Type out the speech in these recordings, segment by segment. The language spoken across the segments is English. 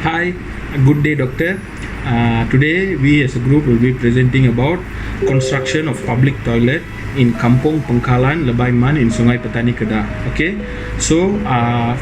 Hi, good day, doctor. Today, we as a group will be presenting about construction of public toilet in Kampung Pengkalan, Lebaiman in Sungai Petani, Kedah. Okay, so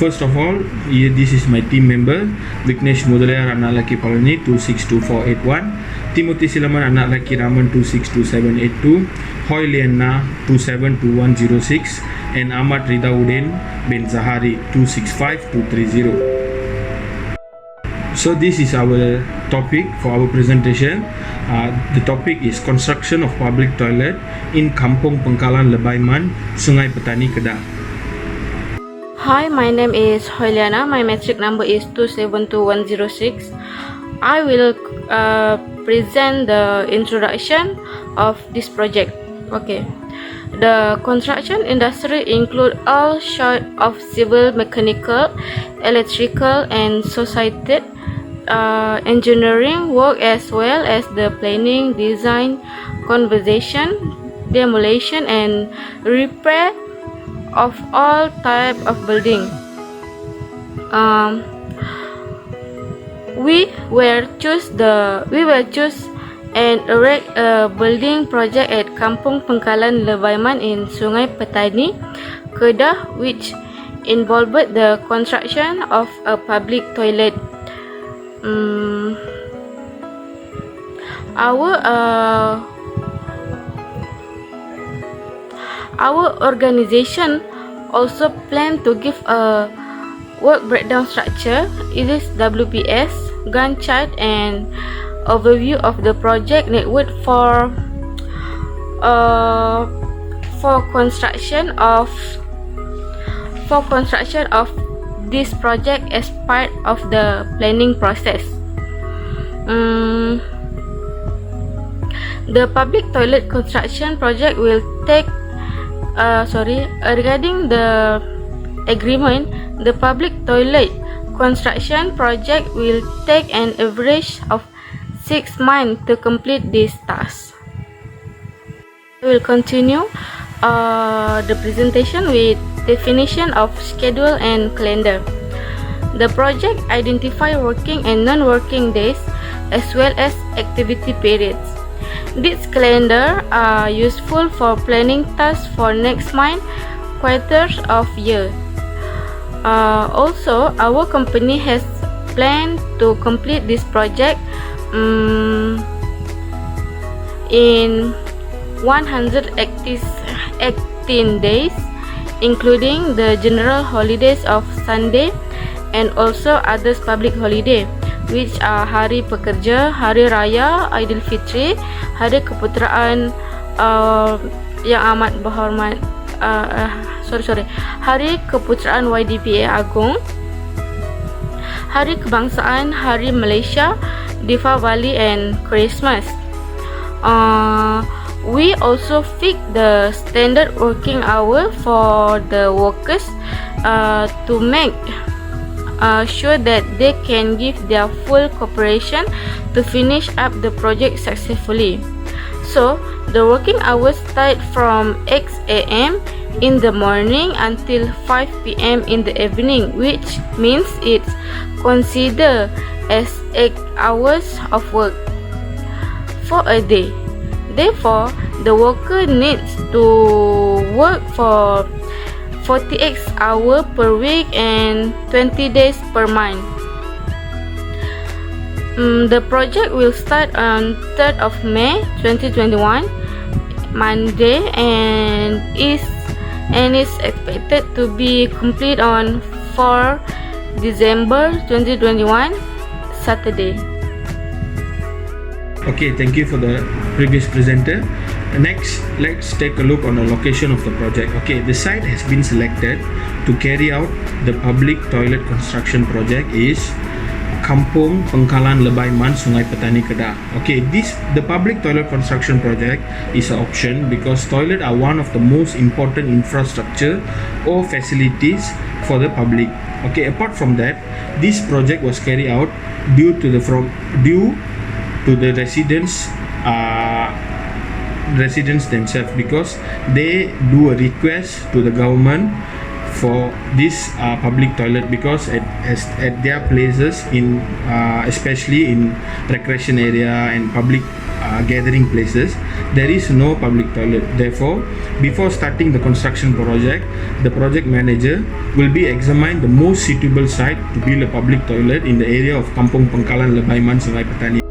first of all, this is my team member, Vignesh Mudaliar, anak laki Palani 262481, Timothy Silaman, anak laki Raman 262782, Hoy Liana 272106, and Ahmad Ridauddin bin Zahari 265230. So this is our topic for our presentation. The topic is construction of public toilet in Kampung Pengkalan, Lebaiman, Sungai Petani, Kedah. Hi, my name is Hoyliana. My metric number is 272106. I will present the introduction of this project. Okay. The construction industry include all sorts of civil, mechanical, electrical, and associated engineering work, as well as the planning, design, conservation, demolition, and repair of all type of building. We will choose and erect a building project at Kampung Pengkalan, Lebaiman in Sungai Petani, Kedah, which involved the construction of a public toilet. Our organization also plan to give a work breakdown structure. It is WPS, Gantt chart, and overview of the project network for construction of this project as part of the planning process. The public toilet construction project will take regarding the agreement, the public toilet construction project will take an average of 6 months to complete this task. We will continue the presentation with definition of schedule and calendar. The project identify working and non-working days as well as activity periods. This calendar are useful for planning tasks for next month, quarters of year. Also, our company has planned to complete this project in 118 days, including the general holidays of Sunday and also others public holiday, which are Hari Pekerja, Hari Raya Aidilfitri, Hari Keputeraan yang amat berhormat, Hari Keputeraan YDPA Agong, Hari Kebangsaan, Hari Malaysia, Deepavali, and Christmas. We also fix the standard working hour for the workers to make sure that they can give their full cooperation to finish up the project successfully. So, the working hours start from 8 a.m. in the morning until 5 p.m. in the evening, which means it's considered as 8 hours of work for a day. Therefore, the worker needs to work for 48 hours per week and 20 days per month. The project will start on 3rd of May 2021, Monday, and is expected to be complete on 4 December 2021, Saturday. Okay, thank you for the previous presenter. Next, let's take a look on the location of the project. Okay, the site has been selected to carry out the public toilet construction project is Kampung Pengkalan, Lebaiman, Sungai Petani, Kedah. Okay, the public toilet construction project is an option because toilet are one of the most important infrastructure or facilities for the public. Okay, apart from that, this project was carried out due to the residents themselves, because they do a request to the government for this public toilet, because at at their places in especially in recreation area and public gathering places, there is no public toilet. Therefore, before starting the construction project, the project manager will be examine the most suitable site to build a public toilet in the area of Kampong Pangkalan, Lebaiman, Sungai Petani.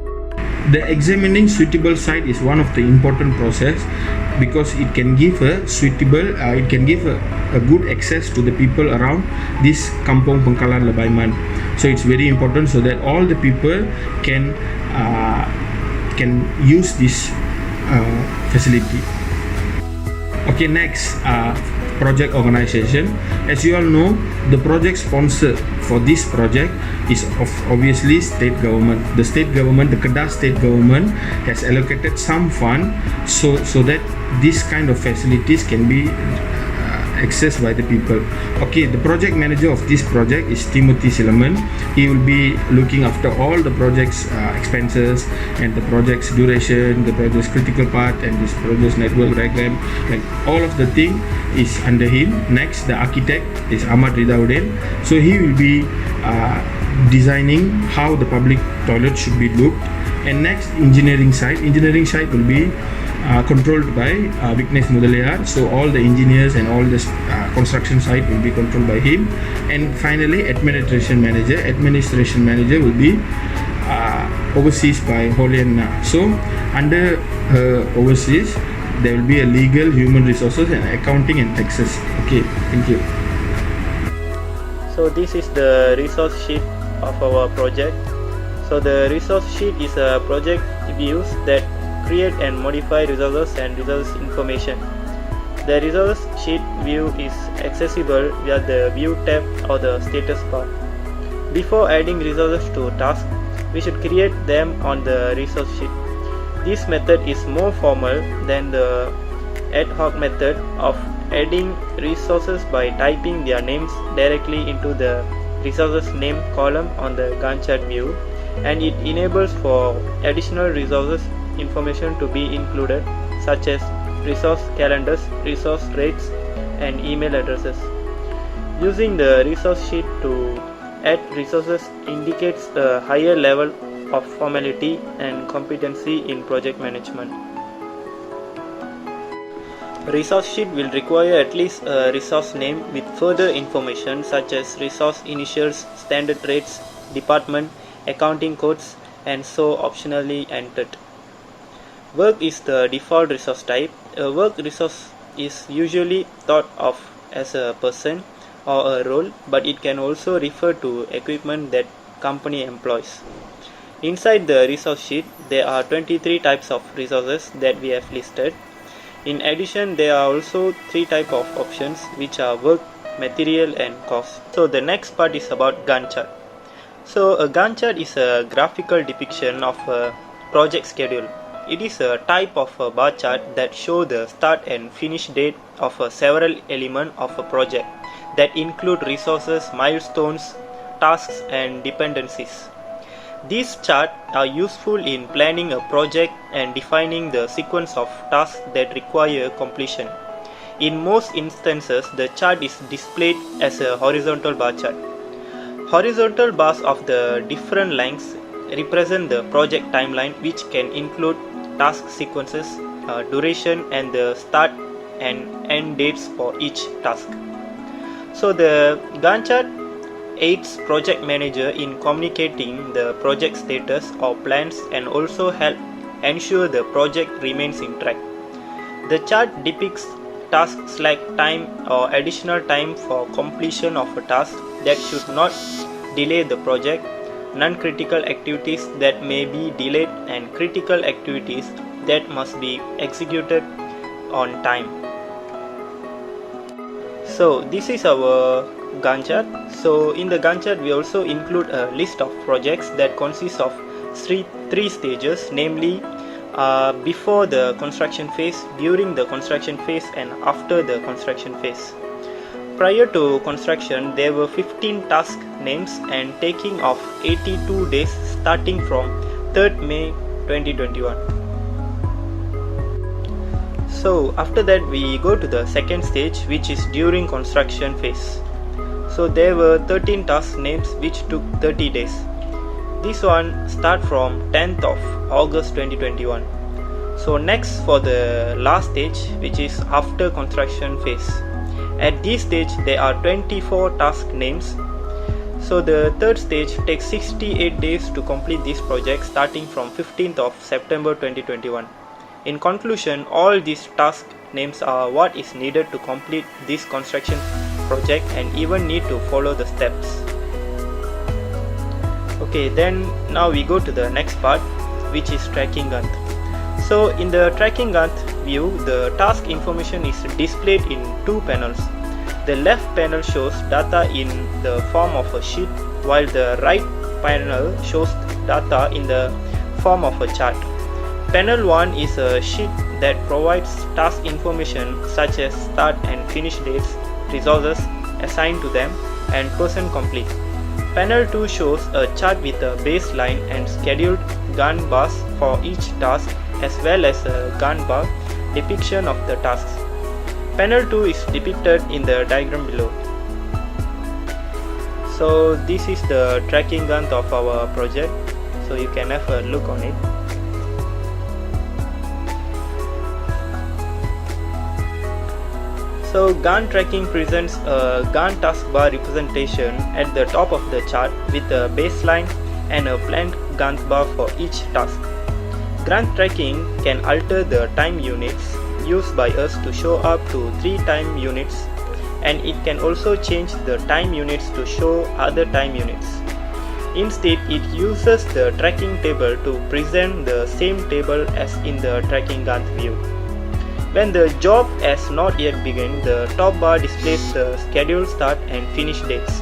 The examining suitable site is one of the important process because it can give a suitable, it can give a good access to the people around this Kampong Pangkalan Lebaiman. So it's very important so that all the people can use this facility. Okay, next, project organization. As you all know, the project sponsor for this project is obviously state government. The state government, the Kedah state government, has allocated some fund so that this kind of facilities can be accessed by the people. Okay, the project manager of this project is Timothy Silaman. He will be looking after all the project's expenses and the project's duration, the project's critical part, and this project's network diagram. Like all of the thing is under him. Next, the architect is Ahmad Ridauddin. So he will be designing how the public toilet should be looked. And next, engineering side. Engineering side will be controlled by Vignesh Mudaliar. So all the engineers and all the construction site will be controlled by him. And finally, administration manager. Administration manager will be overseas by Holianna. So under overseas, there will be a legal, human resources, and accounting and taxes. Okay, thank you. So this is the resource sheet of our project. So the resource sheet is a project views that create and modify resources and resource information. The resource sheet view is accessible via the view tab or the status bar. Before adding resources to task, we should create them on the resource sheet. This method is more formal than the ad hoc method of adding resources by typing their names directly into the resources name column on the Gantt chart view, and it enables for additional resources information to be included, such as resource calendars, resource rates, and email addresses. Using the resource sheet to add resources indicates a higher level of formality and competency in project management. Resource sheet will require at least a resource name with further information such as resource initials, standard rates, department, accounting codes, and so optionally entered. Work is the default resource type. A work resource is usually thought of as a person or a role, but it can also refer to equipment that company employs. Inside the resource sheet, there are 23 types of resources that we have listed. In addition, there are also 3 types of options, which are work, material, and cost. So the next part is about Gantt chart. So a Gantt chart is a graphical depiction of a project schedule. It is a type of a bar chart that shows the start and finish date of several elements of a project that include resources, milestones, tasks, and dependencies. These charts are useful in planning a project and defining the sequence of tasks that require completion. In most instances, the chart is displayed as a horizontal bar chart. Horizontal bars of the different lengths represent the project timeline, which can include task sequences, duration, and the start and end dates for each task. So the Gantt chart aids project manager in communicating the project status or plans and also help ensure the project remains in track. The chart depicts task slack time or additional time for completion of a task that should not delay the project, non-critical activities that may be delayed, and critical activities that must be executed on time. So this is our Gantt chart. So in the Gantt chart we also include a list of projects that consists of three stages, namely before the construction phase, during the construction phase, and after the construction phase. Prior to construction, there were 15 task names and taking of 82 days starting from 3rd May 2021. So after that we go to the second stage, which is during construction phase. So there were 13 task names which took 30 days. This one start from 10th of August 2021. So next for the last stage, which is after construction phase. At this stage there are 24 task names. So the third stage takes 68 days to complete this project starting from 15th of September 2021. In conclusion, all these task names are what is needed to complete this construction project and even need to follow the steps. Okay, then now we go to the next part, which is tracking Gantt. So in the tracking Gantt view, the task information is displayed in two panels. The left panel shows data in the form of a sheet, while the right panel shows data in the form of a chart. Panel 1 is a sheet that provides task information such as start and finish dates, resources assigned to them, and person complete. Panel 2 shows a chart with a baseline and scheduled Gantt bars for each task, as well as a Gantt bar depiction of the tasks. Panel 2 is depicted in the diagram below. So this is the tracking Gantt of our project, so you can have a look on it. So Gantt tracking presents a Gantt taskbar representation at the top of the chart with a baseline and a planned Gantt bar for each task. Gantt tracking can alter the time units used by us to show up to 3 time units, and it can also change the time units to show other time units. Instead, it uses the tracking table to present the same table as in the tracking Gantt view. When the job has not yet begun, the top bar displays the scheduled start and finish dates.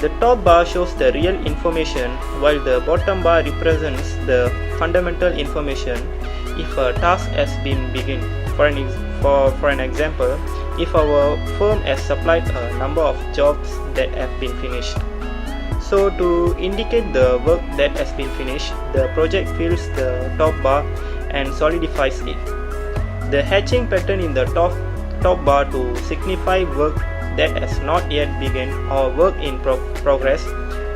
The top bar shows the real information, while the bottom bar represents the fundamental information if a task has been begun. For an example, if our firm has supplied a number of jobs that have been finished. So to indicate the work that has been finished, the project fills the top bar and solidifies it. The hatching pattern in the top bar to signify work that has not yet begun or work in progress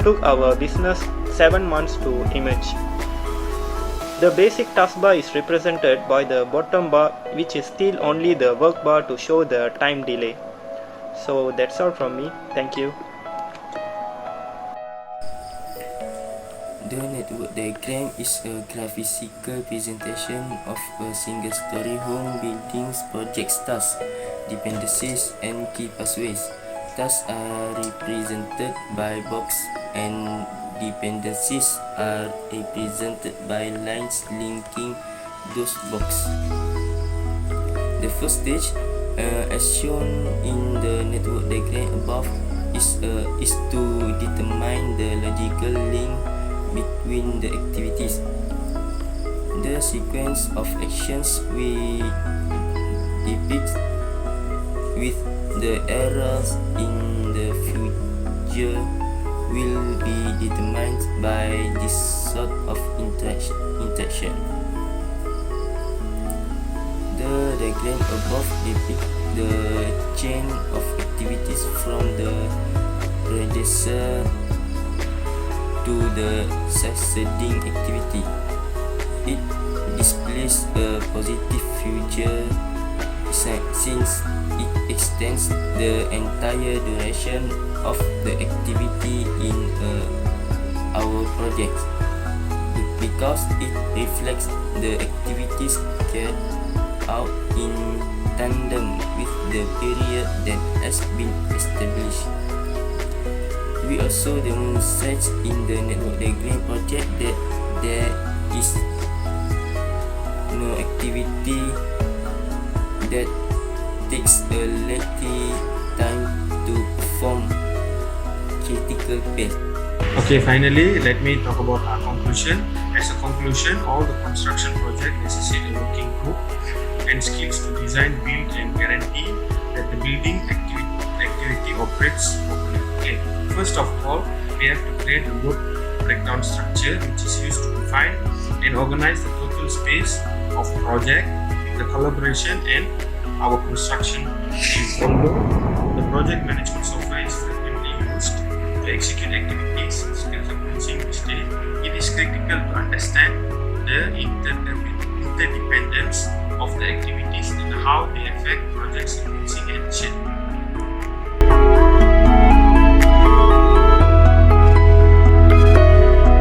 took our business 7 months to emerge. The basic taskbar is represented by the bottom bar, which is still only the work bar to show the time delay. So that's all from me. Thank you. The network diagram is a graphical presentation of a single-story home building's project tasks, dependencies, and key pathways. Tasks are represented by box and dependencies are represented by lines linking those boxes. The first stage, as shown in the network diagram above, is to determine the logical link between the activities. The sequence of actions we depict with the errors in the future will be determined by this sort of interaction. The diagram above depicts the chain of activities from the predecessor to the succeeding activity. It displays a positive future since it extends the entire duration of the activity in our project, because it reflects the activities carried out in tandem with the period that has been established. We also demonstrate in the network diagram project that there is no activity that takes a lengthy time to perform critical path. Okay, finally, let me talk about our conclusion. As a conclusion, all the construction project necessitate a working group and skills to design, build, and guarantee that the building activity operates properly. Okay. First of all, we have to create a work breakdown structure which is used to define and organize the total space of project, the collaboration, and our construction team. Although the project management software is to execute activities, skills of using mistake. It is critical to understand